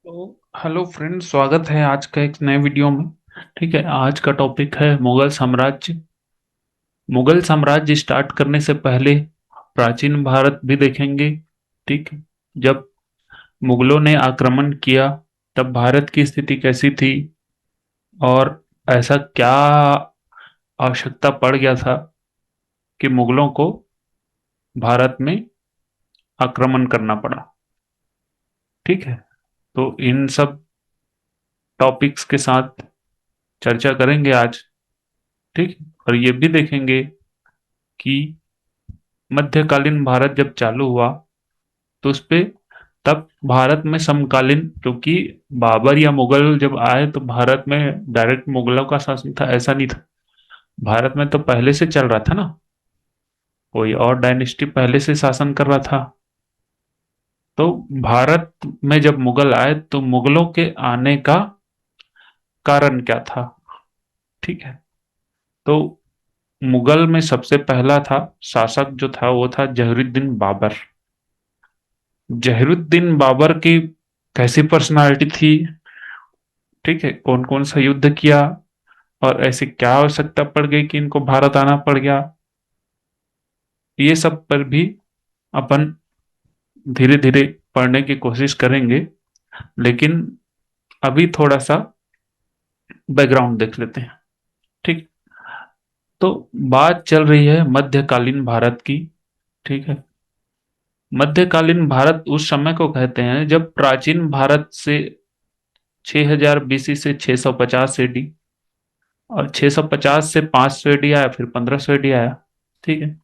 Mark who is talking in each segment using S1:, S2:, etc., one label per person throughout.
S1: तो hello friend, स्वागत है आज का एक नए वीडियो में। ठीक है, आज का टॉपिक है मुगल साम्राज्य। मुगल साम्राज्य स्टार्ट करने से पहले प्राचीन भारत भी देखेंगे। ठीक है, जब मुगलों ने आक्रमण किया तब भारत की स्थिति कैसी थी और ऐसा क्या आवश्यकता पड़ गया था कि मुगलों को भारत में आक्रमण करना पड़ा। ठीक है, तो इन सब टॉपिक्स के साथ चर्चा करेंगे आज। ठीक, और ये भी देखेंगे कि मध्यकालीन भारत जब चालू हुआ तो उस पे तब भारत में समकालीन, क्योंकि बाबर या मुगल जब आए तो भारत में डायरेक्ट मुगलों का शासन था ऐसा नहीं था। भारत में तो पहले से चल रहा था ना, कोई और डायनेस्टी पहले से शासन कर रहा था। तो भारत में जब मुगल आए तो मुगलों के आने का कारण क्या था। ठीक है, तो मुगल में सबसे पहला था शासक जो था वो था जहरुद्दीन बाबर। जहरुद्दीन बाबर की कैसी पर्सनालिटी थी, ठीक है, कौन कौन सा युद्ध किया और ऐसी क्या आवश्यकता पड़ गई कि इनको भारत आना पड़ गया, ये सब पर भी अपन धीरे धीरे पढ़ने की कोशिश करेंगे। लेकिन अभी थोड़ा सा बैकग्राउंड देख लेते हैं। ठीक, तो बात चल रही है मध्यकालीन भारत की। ठीक है, मध्यकालीन भारत उस समय को कहते हैं जब प्राचीन भारत से 6000 बीसी से 650 एडी, और 650 से 500 एडी आया, फिर 1500 एडी आया। ठीक है,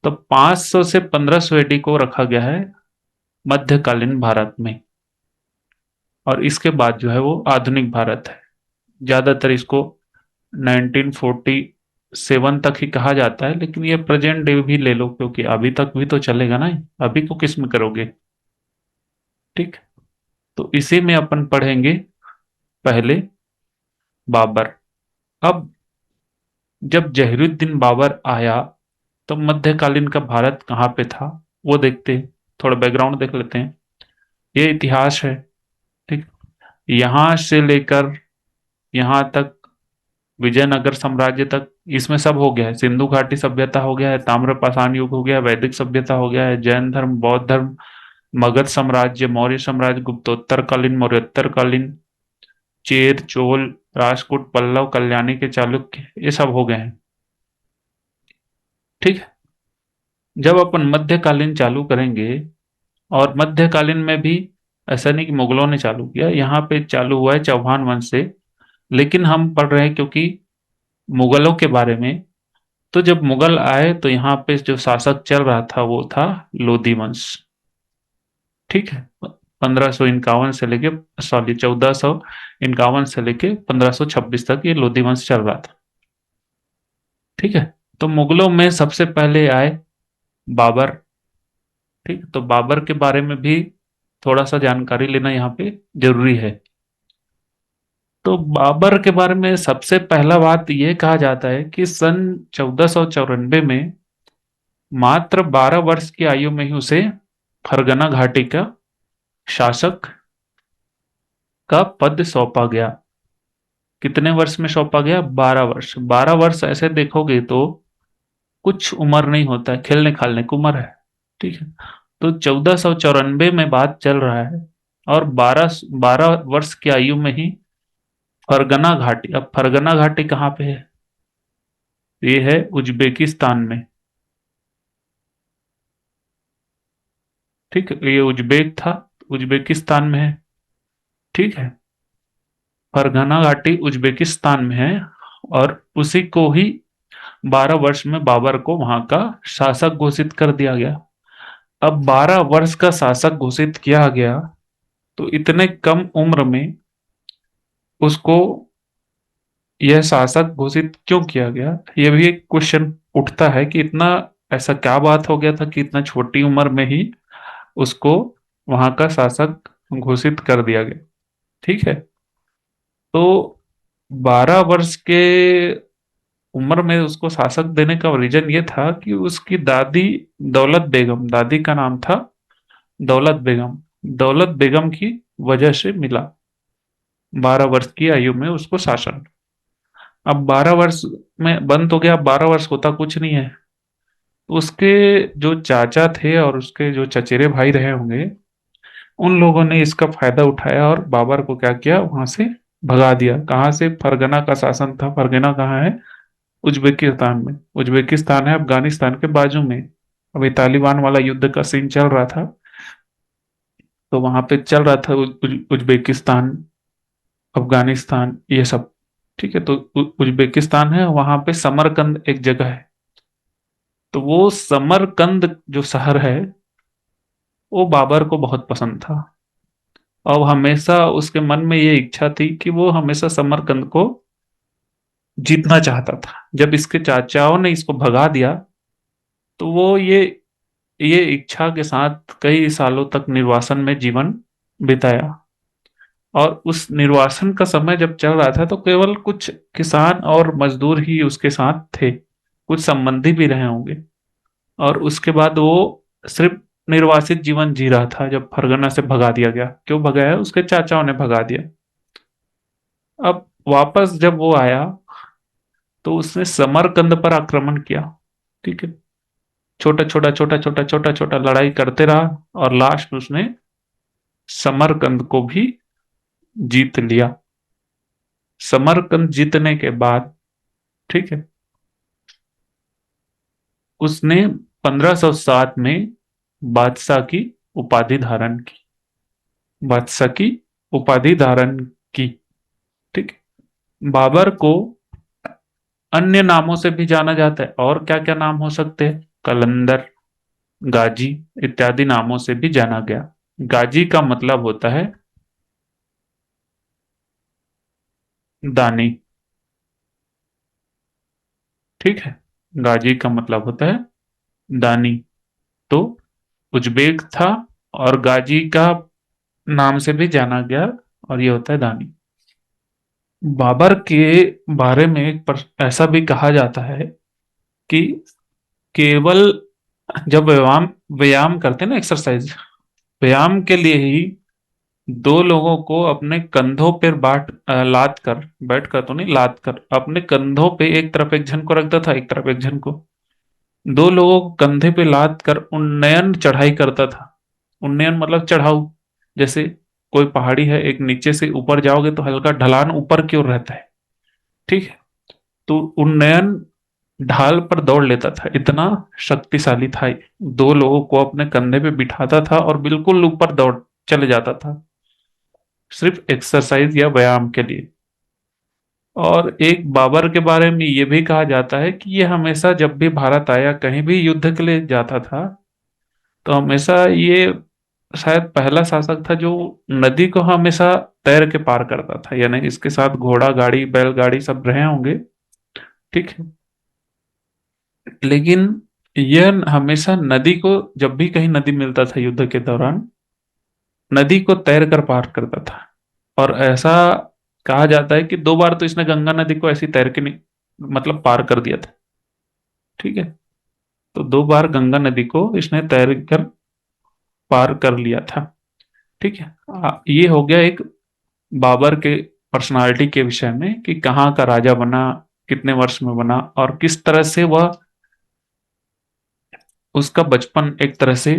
S1: तो 500 से 1500 एडी को रखा गया है मध्यकालीन भारत में। और इसके बाद जो है वो आधुनिक भारत है। ज्यादातर इसको 1947 तक ही कहा जाता है, लेकिन ये प्रेजेंट डे भी ले लो क्योंकि अभी तक भी तो चलेगा ना। अभी को किस में करोगे। ठीक, तो इसी में अपन पढ़ेंगे पहले बाबर। अब जब जहीरुद्दीन बाबर आया तो मध्यकालीन का भारत कहाँ पे था वो देखते हैं। थोड़ा बैकग्राउंड देख लेते हैं। ये इतिहास है। ठीक, यहाँ से लेकर यहाँ तक विजयनगर साम्राज्य तक, इसमें सब हो गया है। सिंधु घाटी सभ्यता हो गया है, ताम्रपाषाण युग हो गया, वैदिक सभ्यता हो गया है, जैन धर्म, बौद्ध धर्म, मगध साम्राज्य, मौर्य साम्राज्य, गुप्तोत्तर कालीन, मौर्योत्तर कालीन, चेर, चोल, राजपूत, पल्लव, कल्याणी के चालुक्य, ये सब हो गए हैं। ठीक है, जब अपन मध्यकालीन चालू करेंगे, और मध्यकालीन में भी ऐसा नहीं कि मुगलों ने चालू किया, यहाँ पे चालू हुआ है चौहान वंश से। लेकिन हम पढ़ रहे हैं क्योंकि मुगलों के बारे में। तो जब मुगल आए तो यहाँ पे जो शासक चल रहा था वो था लोधी वंश। ठीक है, 1551 से लेके, सॉरी, 1451 से लेके 1526 तक ये लोधी वंश चल रहा था। ठीक है, तो मुगलों में सबसे पहले आए बाबर। ठीक, तो बाबर के बारे में भी थोड़ा सा जानकारी लेना यहाँ पे जरूरी है। तो बाबर के बारे में सबसे पहला बात यह कहा जाता है कि सन 1494 में मात्र 12 वर्ष की आयु में ही उसे फरगना घाटी का शासक का पद सौंपा गया। कितने वर्ष में सौंपा गया? 12 वर्ष। 12 वर्ष ऐसे देखोगे तो कुछ उम्र नहीं होता है, खेलने खालने की उम्र है। ठीक है, तो 1494 में बात चल रहा है, और 12 12 वर्ष की आयु में ही फरगना घाटी। अब फरगना घाटी कहाँ पे है? ये है उज्बेकिस्तान में। ठीक है, ये उज्बेक था, उज्बेकिस्तान में है। ठीक है, फरगना घाटी उज्बेकिस्तान में है, और उसी को ही 12 वर्ष में बाबर को वहां का शासक घोषित कर दिया गया। अब 12 वर्ष का शासक घोषित किया गया, तो इतने कम उम्र में उसको यह शासक घोषित क्यों किया गया? यह भी एक क्वेश्चन उठता है कि इतना ऐसा क्या बात हो गया था कि इतना छोटी उम्र में ही उसको वहां का शासक घोषित कर दिया गया। ठीक है, तो 12 वर्ष के उम्र में उसको शासक देने का रीजन ये था कि उसकी दादी दौलत बेगम, दादी का नाम था दौलत बेगम। दौलत बेगम की वजह से मिला। 12 वर्ष की आयु में उसको शासन। अब 12 वर्ष में बंद हो गया, अब 12 वर्ष होता कुछ नहीं है। तो उसके जो चाचा थे और उसके जो चचेरे भाई रहे होंगे, उन लोगों ने इसका फायदा उठाया और बाबर को क्या किया, वहां से भगा दिया। कहाँ से? फरगना का शासन था। फरगना कहाँ है? उज्बेकिस्तान में। उज्बेकिस्तान है अफगानिस्तान के बाजू में। अभी तालिबान वाला युद्ध का सीन चल रहा था, तो वहां पे चल रहा था उज्बेकिस्तान, अफगानिस्तान, ये सब। ठीक है, तो उज्बेकिस्तान है, वहां पे समरकंद एक जगह है। तो वो समरकंद जो शहर है, वो बाबर को बहुत पसंद था। और हमेशा उसके मन में ये इच्छा थी कि वो हमेशा समरकंद को जीतना चाहता था। जब इसके चाचाओं ने इसको भगा दिया, तो वो ये इच्छा के साथ कई सालों तक निर्वासन में जीवन बिताया। और उस निर्वासन का समय जब चल रहा था, तो केवल कुछ किसान और मजदूर ही उसके साथ थे, कुछ संबंधी भी रहे होंगे। और उसके बाद वो सिर्फ निर्वासित जीवन जी रहा था जब फरगना से भगा दिया गया। क्यों भगाया? उसके चाचाओं ने भगा दिया। अब वापस जब वो आया, तो उसने समरकंद पर आक्रमण किया। ठीक है, छोटा छोटा लड़ाई करते रहा, और लास्ट में उसने समरकंद को भी जीत लिया। समरकंद जीतने के बाद, ठीक है, उसने 1507 में बादशाह की उपाधि धारण की। बादशाह की उपाधि धारण की। ठीक है। बाबर को अन्य नामों से भी जाना जाता है। और क्या क्या नाम हो सकते हैं? कलंदर, गाजी इत्यादि नामों से भी जाना गया। गाजी का मतलब होता है दानी। ठीक है, गाजी का मतलब होता है दानी। तो उज्बेक था, और गाजी का नाम से भी जाना गया, और ये होता है दानी। बाबर के बारे में ऐसा भी कहा जाता है कि केवल जब व्यायाम व्यायाम करते हैं ना, एक्सरसाइज, व्यायाम के लिए ही दो लोगों को अपने कंधों पर लाद कर, बैठ कर तो नहीं, लाद कर अपने कंधों पे एक तरफ एक जन को रखता था, एक तरफ एक जन को। दो लोगों को कंधे पे लाद कर उन्नयन चढ़ाई करता था। उन्नयन मतलब चढ़ाऊ। जैसे कोई पहाड़ी है, एक नीचे से ऊपर जाओगे तो हल्का ढलान ऊपर की ओर रहता है। ठीक है, तो उन्नयन ढाल पर दौड़ लेता था, इतना शक्तिशाली था ये। दो लोगों को अपने कंधे पे बिठाता था और बिल्कुल ऊपर दौड़ चले जाता था, सिर्फ एक्सरसाइज या व्यायाम के लिए। और एक बाबर के बारे में ये भी कहा जाता है कि ये हमेशा जब भी भारत आया, कहीं भी युद्ध के लिए जाता था, तो हमेशा ये शायद पहला शासक था जो नदी को हमेशा तैर के पार करता था। यानी इसके साथ घोड़ा गाड़ी, बैलगाड़ी सब रहे होंगे। ठीक है, लेकिन यह हमेशा नदी को, जब भी कहीं नदी मिलता था युद्ध के दौरान, नदी को तैर कर पार करता था। और ऐसा कहा जाता है कि 2 बार तो इसने गंगा नदी को ऐसी तैर के नहीं, मतलब पार कर दिया था। ठीक है, तो 2 बार गंगा नदी को इसने तैर कर पार कर लिया था। ठीक है। ये हो गया एक बाबर के पर्सनालिटी के विषय में, कि कहाँ का राजा बना, कितने वर्ष में बना, और किस तरह से वह, उसका बचपन एक तरह से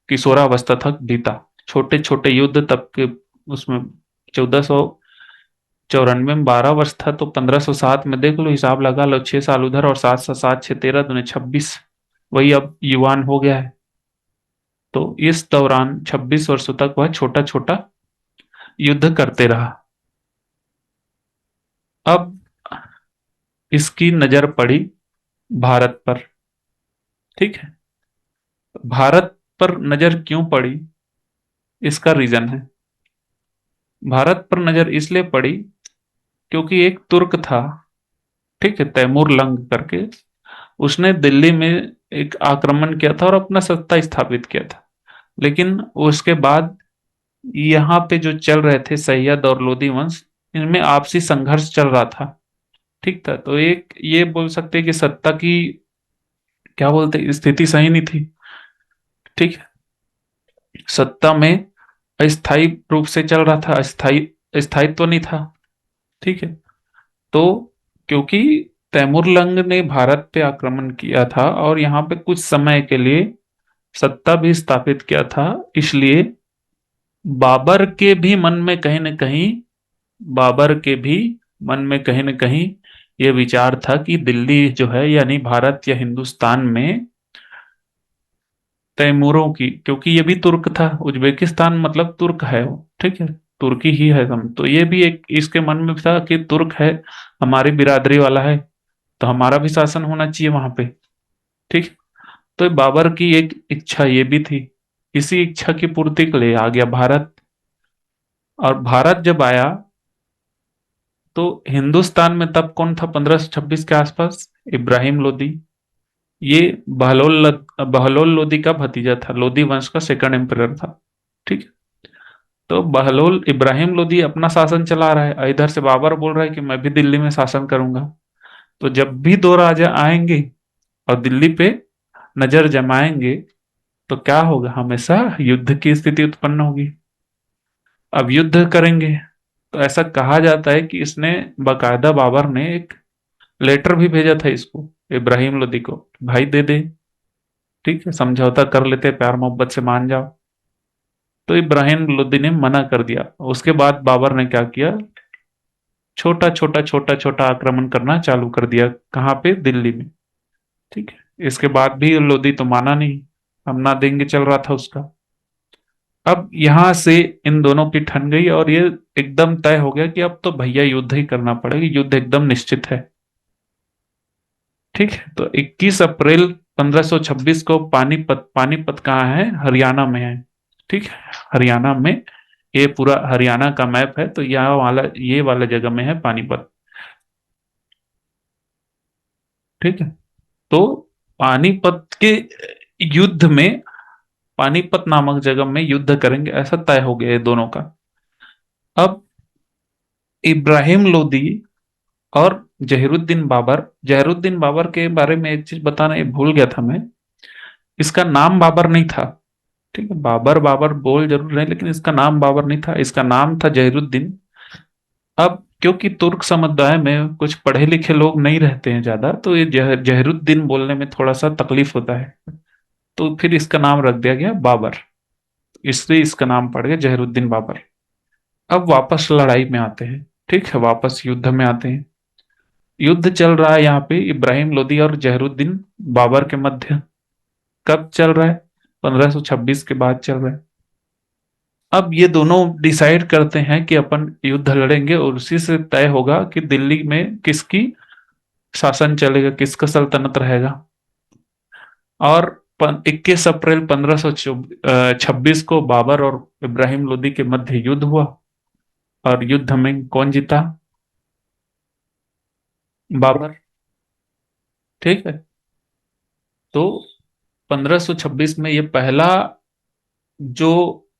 S1: किशोरावस्था तक बीता। छोटे छोटे युद्ध तब के उसमें। 1494 में 12 वर्ष था, तो 1507 में देख लो, हिसाब लगा लो, 6 साल उधर और 7 7 6 13 दूने 26। वही अब युवान हो गया है। तो इस दौरान 26 वर्षों तक वह छोटा छोटा युद्ध करते रहा। अब इसकी नजर पड़ी भारत पर। ठीक है, भारत पर नजर क्यों पड़ी? इसका रीजन है। भारत पर नजर इसलिए पड़ी क्योंकि एक तुर्क था, ठीक है, तैमूर लंग करके, उसने दिल्ली में एक आक्रमण किया था और अपना सत्ता स्थापित किया था। लेकिन उसके बाद यहाँ पे जो चल रहे थे सैयद और लोदी वंश, इनमें आपसी संघर्ष चल रहा था। ठीक था, तो एक ये बोल सकते हैं कि सत्ता की, क्या बोलते हैं, स्थिति सही नहीं थी। ठीक है, सत्ता में अस्थायी रूप से चल रहा था, स्थायित्व तो नहीं था। ठीक है। तो क्योंकि तैमुरलंग ने भारत पे आक्रमण किया था और यहाँ पे कुछ समय के लिए सत्ता भी स्थापित किया था, इसलिए बाबर के भी मन में कहीं न कहीं बाबर के भी मन में कहीं न कहीं ये विचार था कि दिल्ली जो है, यानी भारत या हिंदुस्तान में तैमूरों की, क्योंकि ये भी तुर्क था, उज्बेकिस्तान मतलब तुर्क है वो, ठीक है, तुर्की ही है हम, तो ये भी एक इसके मन में था कि तुर्क है, हमारी बिरादरी वाला है, तो हमारा भी शासन होना चाहिए वहां पे। ठीक। तो बाबर की एक इच्छा ये भी थी, इसी इच्छा की पूर्ति के लिए आ गया भारत। और भारत जब आया तो हिंदुस्तान में तब कौन था 1526 के आसपास? इब्राहिम लोदी। ये बहलोल लोदी का भतीजा था, लोदी वंश का सेकंड एम्परर था। ठीक है। तो बहलोल इब्राहिम लोदी अपना शासन चला रहा है, और इधर से बाबर बोल रहा है कि मैं भी दिल्ली में शासन करूंगा। तो जब भी दो राजा आएंगे और दिल्ली पे नजर जमाएंगे, तो क्या होगा? हमेशा युद्ध की स्थिति उत्पन्न होगी। अब युद्ध करेंगे। तो ऐसा कहा जाता है कि इसने बकायदा बाबर ने एक लेटर भी भेजा था इसको, इब्राहिम लोदी को, भाई दे दे, ठीक है, समझौता कर लेते, प्यार मोहब्बत से मान जाओ। तो इब्राहिम लोदी ने मना कर दिया। उसके बाद बाबर ने क्या किया? छोटा छोटा आक्रमण करना चालू कर दिया। कहाँ पे? दिल्ली में। ठीक है। इसके बाद भी लोदी तो माना नहीं, हम ना देंगे चल रहा था उसका। अब यहां से इन दोनों की ठन गई और ये एकदम तय हो गया कि अब तो भैया युद्ध ही करना पड़ेगा, युद्ध एकदम निश्चित है। ठीक है। तो 21 अप्रैल 1526 को पानीपत, पानीपत कहाँ है? हरियाणा में है। ठीक है। हरियाणा में, ये पूरा हरियाणा का मैप है, तो यहाँ वाला, ये वाला जगह में है पानीपत। ठीक है। तो पानीपत के युद्ध में, पानीपत नामक जगह में युद्ध करेंगे, ऐसा तय हो गया है दोनों का। अब इब्राहिम लोदी और जहीरुद्दीन बाबर, जहीरुद्दीन बाबर के बारे में एक चीज बताना ये भूल गया था मैं, इसका नाम बाबर नहीं था। ठीक है। बाबर बाबर बोल जरूर रहे, लेकिन इसका नाम बाबर नहीं था, इसका नाम था जहीरुद्दीन। अब क्योंकि तुर्क समुदाय में कुछ पढ़े लिखे लोग नहीं रहते हैं ज्यादा, तो ये जहीरुद्दीन बोलने में थोड़ा सा तकलीफ होता है, तो फिर इसका नाम रख दिया गया बाबर। इसलिए इसका नाम पड़ गया जहीरुद्दीन बाबर। अब वापस लड़ाई में आते हैं। ठीक है, वापस युद्ध में आते हैं। युद्ध चल रहा है यहाँ पे इब्राहिम लोदी और जहरूद्दीन बाबर के मध्य। कब चल रहा है? 1526 के बाद चल रहा है। अब ये दोनों डिसाइड करते हैं कि अपन युद्ध लड़ेंगे, और उसी से तय होगा कि दिल्ली में किसकी शासन चलेगा, किसका सल्तनत रहेगा। और 21 अप्रैल 1526 को बाबर और इब्राहिम लोदी के मध्य युद्ध हुआ। और युद्ध में कौन जीता? बाबर। ठीक है। तो 1526 में ये पहला जो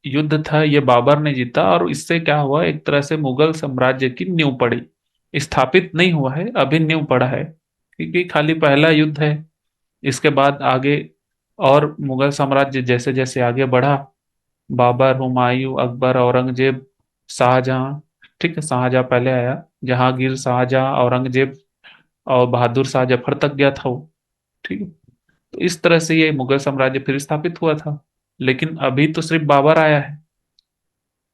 S1: युद्ध था, ये बाबर ने जीता, और इससे क्या हुआ, एक तरह से मुगल साम्राज्य की नींव पड़ी। स्थापित नहीं हुआ है अभी, नींव पड़ा है, क्योंकि खाली पहला युद्ध है। इसके बाद आगे और मुगल साम्राज्य जैसे जैसे आगे बढ़ा, बाबर, हुमायूं, अकबर, औरंगजेब, शाहजहां। ठीक है, शाहजहां पहले आया, जहांगीर, शाहजहां, औरंगजेब और बहादुर शाह जफर तक गया था वो। ठीक है। तो इस तरह से ये मुगल साम्राज्य फिर स्थापित हुआ था, लेकिन अभी तो सिर्फ बाबर आया है।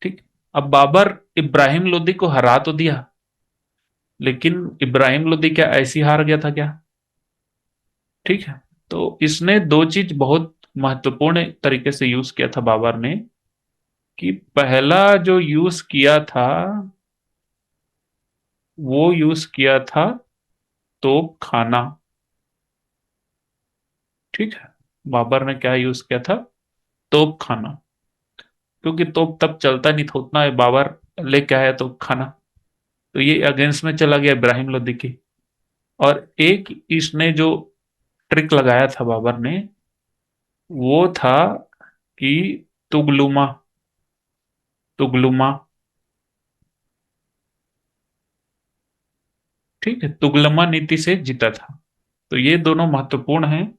S1: ठीक। अब बाबर इब्राहिम लोदी को हरा तो दिया, लेकिन इब्राहिम लोदी क्या ऐसी हार गया था क्या? ठीक है। तो इसने दो चीज बहुत महत्वपूर्ण तरीके से यूज किया था बाबर ने, कि पहला जो यूज किया था, वो यूज किया था तोप खाना। ठीक है। बाबर ने क्या यूज किया था? तोप खाना। क्योंकि तोप तब चलता नहीं था उतना, बाबर लेके आया तोप खाना। तो ये अगेंस्ट में चला गया इब्राहिम लोदी की। और एक इसने जो ट्रिक लगाया था बाबर ने, वो था कि तुगलुमा, तुगलुमा। ठीक है, तुगलमा नीति से जीता था। तो ये दोनों महत्वपूर्ण हैं,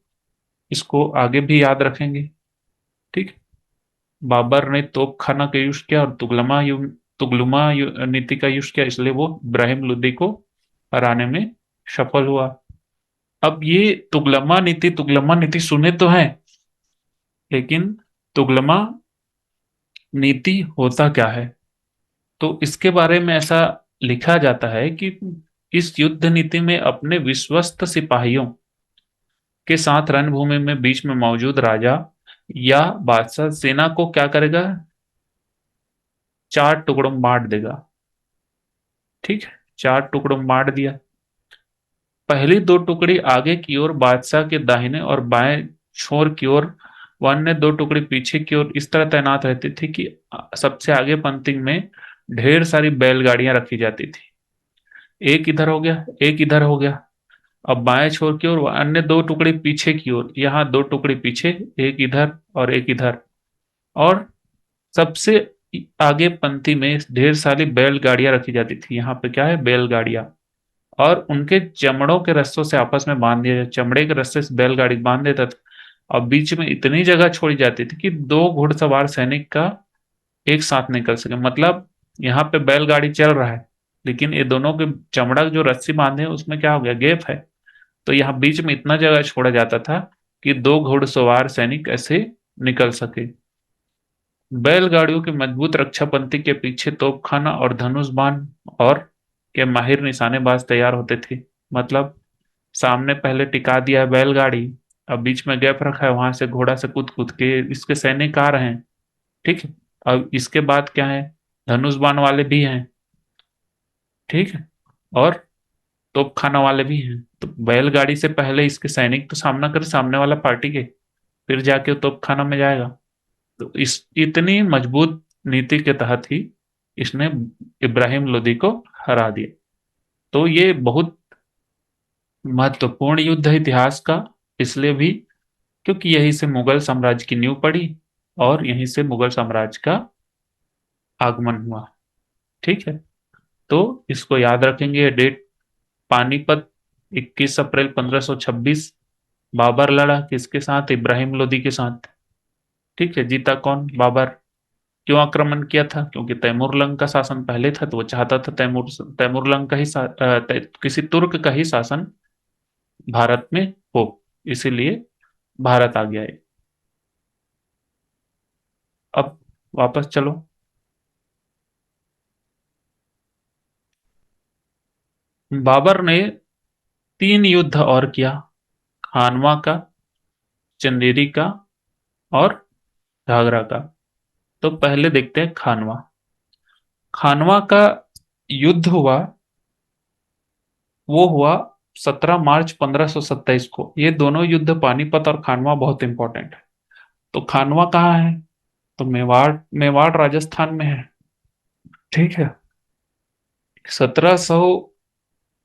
S1: इसको आगे भी याद रखेंगे। ठीक। बाबर ने तोपखाना का यूज किया और नीति का यूज किया, इसलिए वो इब्राहिम लोदी को हराने में सफल हुआ। अब ये तुगलमा नीति सुने तो है, लेकिन तुगलमा नीति होता क्या है? तो इसके बारे में ऐसा लिखा जाता है कि इस युद्ध नीति में अपने विश्वस्त सिपाहियों के साथ रणभूमि में बीच में मौजूद राजा या बादशाह सेना को क्या करेगा? चार टुकड़ों में बांट देगा। ठीक है, चार टुकड़ों में बांट दिया। पहली दो टुकड़ी आगे की ओर बादशाह के दाहिने और बाएं छोर की ओर, व अन्य दो टुकड़ी पीछे की ओर इस तरह तैनात रहती थी कि सबसे आगे पंक्ति में ढेर सारी बैलगाड़ियां रखी जाती थी। एक इधर हो गया, एक इधर हो गया। अब बाएं छोर की ओर व अन्य दो टुकड़ी पीछे की ओर, यहाँ दो टुकड़ी पीछे, एक इधर और एक इधर। और सबसे आगे पंक्ति में ढेर सारी बैलगाड़ियां रखी जाती थी। यहाँ पे क्या है? बैलगाड़ियां। और उनके चमड़ों के रस्सों से आपस में बांध दिया, चमड़े के रस्से से बैलगाड़ी बांध देता था। और बीच में इतनी जगह छोड़ी जाती थी कि दो घुड़सवार सैनिक का एक साथ निकल सके। मतलब यहाँ पे बैलगाड़ी चल रहा है, लेकिन ये दोनों के चमड़ा जो रस्सी बांधे हैं उसमें क्या हो गया? गैप है। तो यहाँ बीच में इतना जगह छोड़ा जाता था कि दो घुड़सवार सैनिक ऐसे निकल सके। बैलगाड़ियों की मजबूत रक्षा पंक्ति के पीछे तोपखाना और धनुष बाण और के माहिर निशानेबाज तैयार होते थे। मतलब सामने पहले टिका दिया है बैलगाड़ी, अब बीच में गैप रखा है, वहां से घोड़ा से कूद कूद के इसके सैनिक आ रहे हैं। ठीक है। अब इसके बाद क्या है? धनुष बाण वाले भी हैं। ठीक है। और तोपखाना वाले भी हैं। तो बैलगाड़ी से पहले इसके सैनिक तो सामना कर सामने वाला पार्टी के, फिर जाके वो तोपखाना में जाएगा। तो इस इतनी मजबूत नीति के तहत ही इसने इब्राहिम लोदी को हरा दिया। तो ये बहुत महत्वपूर्ण युद्ध है इतिहास का, इसलिए भी क्योंकि यहीं से मुगल साम्राज्य की नींव पड़ी और यहीं से मुगल साम्राज्य का आगमन हुआ। ठीक है। तो इसको याद रखेंगे, ये डेट। पानीपत 21 अप्रैल 1526। बाबर लड़ा किसके साथ? इब्राहिम लोदी के साथ। ठीक है। जीता कौन? बाबर। क्यों आक्रमण किया था? क्योंकि तैमूरलंग का शासन पहले था, तो वो चाहता था तैमूरलंग का ही किसी तुर्क का ही शासन भारत में हो, इसीलिए भारत आ गया है। अब वापस चलो। बाबर ने तीन युद्ध और किया, खानवा का, चंदेरी का और घाघरा का। तो पहले देखते हैं खानवा। खानवा का युद्ध हुआ, वो हुआ 17 मार्च 1527 को। ये दोनों युद्ध, पानीपत और खानवा, बहुत इंपॉर्टेंट है। तो खानवा कहाँ है? तो मेवाड़, मेवाड़ राजस्थान में है। ठीक है। 1700,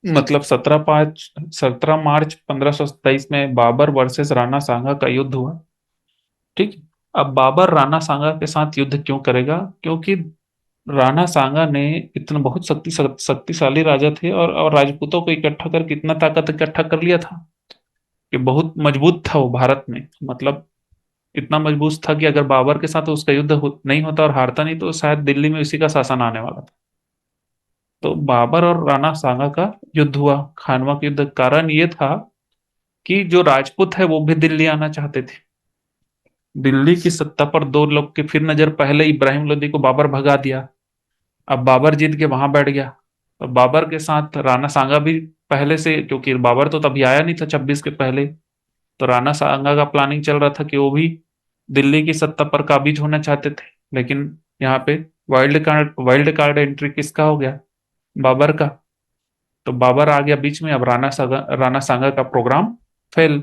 S1: मतलब 17 मार्च 1527 में बाबर वर्सेस राणा सांगा का युद्ध हुआ। ठीक है। अब बाबर राणा सांगा के साथ युद्ध क्यों करेगा? क्योंकि राणा सांगा ने इतना बहुत शक्तिशाली राजा थे, और राजपूतों को इकट्ठा कर कितना ताकत इकट्ठा कर लिया था कि बहुत मजबूत था वो भारत में। मतलब इतना मजबूत था कि अगर बाबर के साथ उसका युद्ध नहीं होता और हारता नहीं, तो शायद दिल्ली में उसी का शासन आने वाला था। तो बाबर और राणा सांगा का युद्ध हुआ। खानवा के युद्ध का कारण ये था कि जो राजपूत है वो भी दिल्ली आना चाहते थे। दिल्ली की सत्ता पर दो लोग की फिर नजर, पहले इब्राहिम लोदी को बाबर भगा दिया, अब बाबर जीत के वहां बैठ गया। तो बाबर के साथ राणा सांगा भी पहले से, क्योंकि बाबर तो तभी आया नहीं था 26 के पहले, तो राणा सांगा का प्लानिंग चल रहा था कि वो भी दिल्ली की सत्ता पर काबिज होना चाहते थे। लेकिन यहाँ पे वाइल्ड कार्ड एंट्री किसका हो गया? बाबर का। तो बाबर आ गया बीच में। अब राणा सांगा का प्रोग्राम फेल।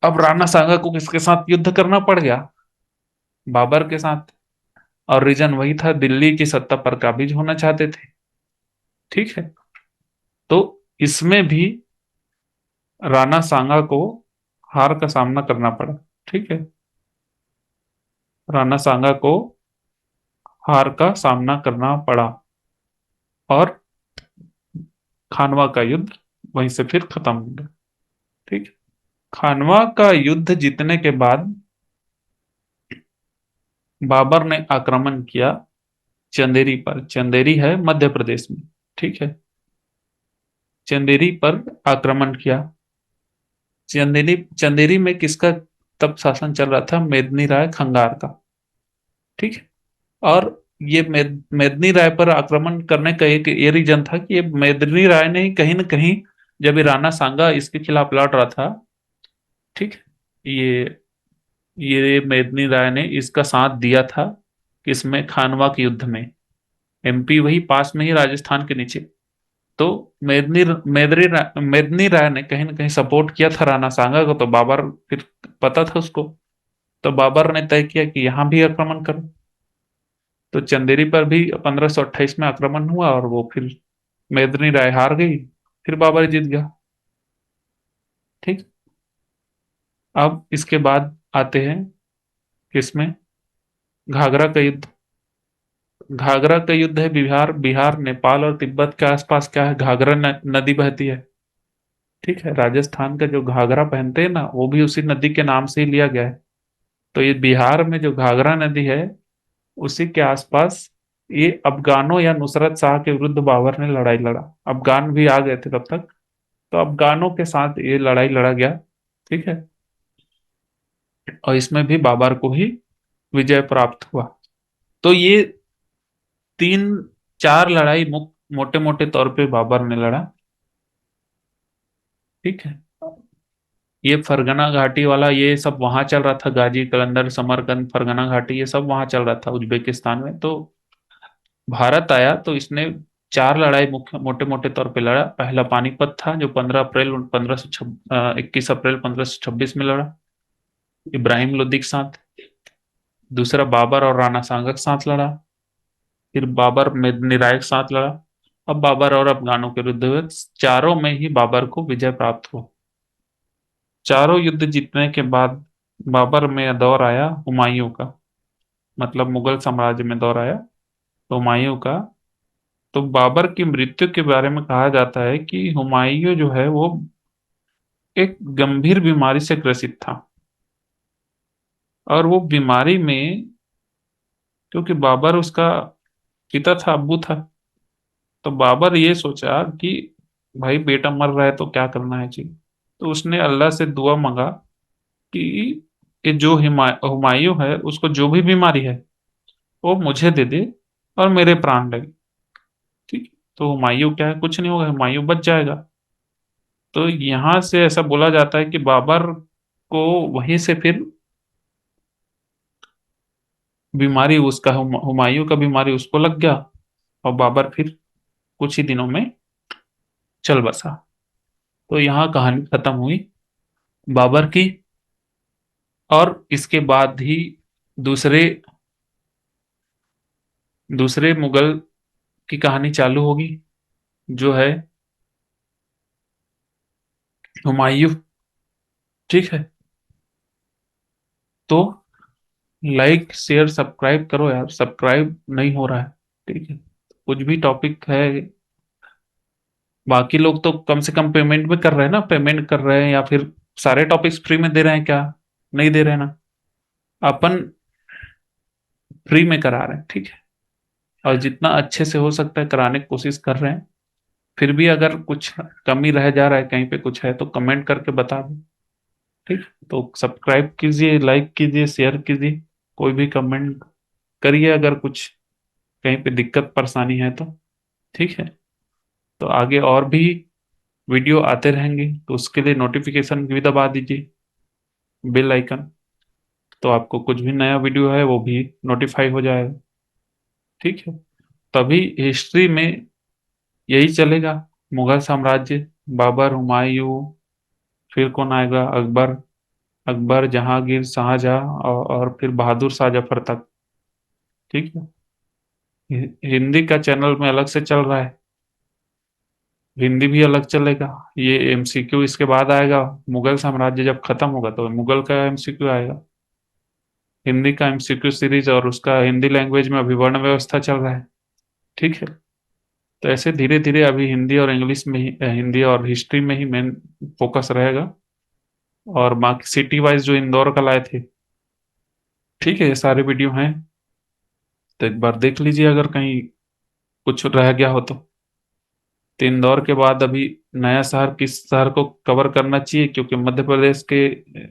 S1: अब राणा सांगा को किसके साथ युद्ध करना पड़ गया? बाबर के साथ। और रीजन वही था, दिल्ली की सत्ता पर काबिज होना चाहते थे। ठीक है। तो इसमें भी राणा सांगा को हार का सामना करना पड़ा। ठीक है। राणा सांगा को हार का सामना करना पड़ा, और खानवा का युद्ध वहीं से फिर खत्म हो गया। ठीक है। खानवा का युद्ध जीतने के बाद बाबर ने आक्रमण किया चंदेरी पर। चंदेरी है मध्य प्रदेश में, ठीक है। चंदेरी पर आक्रमण किया। चंदेरी चंदेरी में किसका तब शासन चल रहा था? मेदिनी राय खंगार का, ठीक है। और ये मेदिनी राय पर आक्रमण करने का एक ये रीजन था कि ये मेदिनी राय ने ही कहीं ना कहीं, जब ये राणा सांगा इसके खिलाफ लड़ रहा था, ठीक है, ये मेदिनी राय ने इसका साथ दिया था किसमें? खानवा के युद्ध में। एमपी वही पास में ही, राजस्थान के नीचे। तो मेदिनी राय ने कहीं ना कहीं सपोर्ट किया था राणा सांगा को, तो बाबर फिर पता था उसको। तो बाबर ने तय किया कि यहाँ भी आक्रमण करो। तो चंदेरी पर भी 1528 में आक्रमण हुआ, और वो फिर मेदिनी राय हार गई, फिर बाबर जीत गया, ठीक। अब इसके बाद आते हैं किसमें? घाघरा का युद्ध। घाघरा का युद्ध है बिहार बिहार नेपाल और तिब्बत के आसपास, क्या है? घाघरा नदी बहती है, ठीक है। राजस्थान का जो घाघरा पहनते हैं ना, वो भी उसी नदी के नाम से ही लिया गया है। तो ये बिहार में जो घाघरा नदी है, उसी के आसपास ये अफगानों या नुसरत शाह के विरुद्ध बाबर ने लड़ाई लड़ा। अफगान भी आ गए थे तब तक, तो अफगानों के साथ ये लड़ाई लड़ा गया, ठीक है। और इसमें भी बाबर को ही विजय प्राप्त हुआ। तो ये तीन चार लड़ाई मोटे मोटे तौर पे बाबर ने लड़ा, ठीक है। ये फरगना घाटी वाला ये सब वहां चल रहा था, गाजी कलंदर समरकंद फरगना घाटी ये सब वहां चल रहा था उज्बेकिस्तान में। तो भारत आया तो इसने चार लड़ाई मुख्य मोटे मोटे तौर पे लड़ा। पहला पानीपत था, जो 21 अप्रैल 1526 में लड़ा, इब्राहिम लोदी के साथ। दूसरा बाबर और राणा सांगा के साथ लड़ा। फिर बाबर मेदिनी राय के साथ लड़ा। अब बाबर और अफगानों के विरुद्ध हुए। चारों में ही बाबर को विजय प्राप्त हुआ। चारों युद्ध जीतने के बाद बाबर में दौर आया हुमायूं का, मतलब मुगल साम्राज्य में दौर आया हुमायूं का। तो बाबर की मृत्यु के बारे में कहा जाता है कि हुमायूं जो है वो एक गंभीर बीमारी से ग्रसित था। और वो बीमारी में, क्योंकि बाबर उसका पिता था, अब्बू था, तो बाबर ये सोचा कि भाई बेटा मर रहा है तो क्या करना है चाहिए। तो उसने अल्लाह से दुआ मांगा कि ये जो हुमायूं है उसको जो भी बीमारी है वो मुझे दे दे और मेरे प्राण लगे, ठीक। तो हुमायूं क्या है, कुछ नहीं होगा, हुमायूं बच जाएगा। तो यहाँ से ऐसा बोला जाता है कि बाबर को वहीं से फिर बीमारी उसका हुमायूं का बीमारी उसको लग गया, और बाबर फिर कुछ ही दिनों में चल बसा। तो यहाँ कहानी खत्म हुई बाबर की। और इसके बाद ही दूसरे दूसरे मुगल की कहानी चालू होगी, जो है हुमायूं, ठीक है। तो लाइक शेयर सब्सक्राइब करो यार, सब्सक्राइब नहीं हो रहा है, ठीक है। कुछ भी टॉपिक है, बाकी लोग तो कम से कम पेमेंट भी कर रहे हैं ना, पेमेंट कर रहे हैं, या फिर सारे टॉपिक्स फ्री में दे रहे हैं क्या? नहीं दे रहे हैं ना। अपन फ्री में करा रहे हैं, ठीक है। और जितना अच्छे से हो सकता है कराने की कोशिश कर रहे हैं। फिर भी अगर कुछ कमी रह जा रहा है, कहीं पे कुछ है, तो कमेंट करके बता दो, ठीक। तो सब्सक्राइब कीजिए, लाइक कीजिए, शेयर कीजिए, कोई भी कमेंट करिए अगर कुछ कहीं पे दिक्कत परेशानी है तो, ठीक है। तो आगे और भी वीडियो आते रहेंगे, तो उसके लिए नोटिफिकेशन भी दबा दीजिए, बेल आइकन। तो आपको कुछ भी नया वीडियो है वो भी नोटिफाई हो जाएगा, ठीक है। तभी हिस्ट्री में यही चलेगा। मुगल साम्राज्य, बाबर, हुमायूं, फिर कौन आएगा? अकबर। अकबर, जहांगीर, शाहजहां, और फिर बहादुर शाह जफर तक, ठीक है। हिंदी का चैनल में अलग से चल रहा है, हिंदी भी अलग चलेगा। ये एमसीक्यू इसके बाद आएगा। मुगल साम्राज्य जब खत्म होगा तो मुगल का एमसीक्यू आएगा। हिंदी का एमसीक्यू सीरीज, और उसका हिंदी लैंग्वेज में अभी वर्ण व्यवस्था चल रहा है, ठीक है। तो ऐसे धीरे धीरे अभी हिंदी और इंग्लिश में ही, हिंदी और हिस्ट्री में ही मेन फोकस रहेगा। और बाकी सिटी वाइज जो इंदौर का लाए थे, ठीक है, ये सारे वीडियो हैं। तो एक बार देख लीजिए अगर कहीं कुछ रह गया हो तो इंदौर के बाद अभी नया शहर किस शहर को कवर करना चाहिए, क्योंकि मध्य प्रदेश के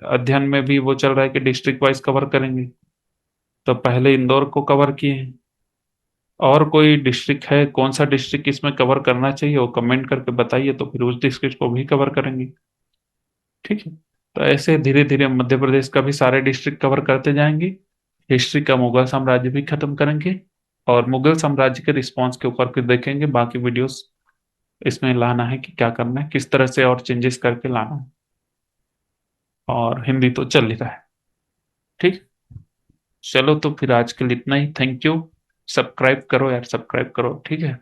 S1: अध्ययन में भी वो चल रहा है कि डिस्ट्रिक्ट वाइज कवर करेंगे। तो पहले इंदौर को कवर किए हैं। और कोई डिस्ट्रिक्ट है, कौन सा डिस्ट्रिक्ट इसमें कवर करना चाहिए वो कमेंट करके बताइए, तो फिर उस डिस्ट्रिक्ट को भी कवर करेंगे। ठीक है। तो ऐसे धीरे धीरे मध्य प्रदेश का भी सारे डिस्ट्रिक्ट कवर करते जाएंगे। हिस्ट्री का मुगल साम्राज्य भी खत्म करेंगे। और मुगल साम्राज्य के रिस्पॉन्स के ऊपर फिर देखेंगे बाकी वीडियोस इसमें लाना है कि क्या करना है, किस तरह से और चेंजेस करके लाना है। और हिंदी तो चल ही रहा है। ठीक। चलो तो फिर आज के लिए इतना ही। Thank you. सब्सक्राइब करो यार, सब्सक्राइब करो, ठीक है।